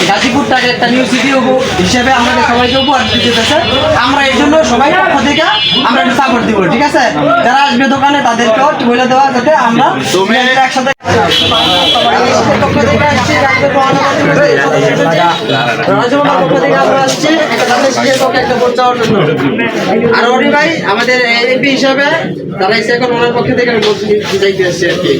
গাজীপুরটাকে একটা new city হিসেবে আমাদের সবাইকে উপহার দিতেছে। আমরা এর জন্য সবাই পক্ষ থেকে আমরা একটু সাপোর্ট দিব, ঠিক আছে? যারা আসবে দোকানে তাদেরকেও একটু বলে দেওয়া যাতে আমরা একসাথে আর অরি ভাই আমাদের এমপি হিসাবে তারা এখন ওনার পক্ষ থেকে বুঝাইতে আসছে আর কি।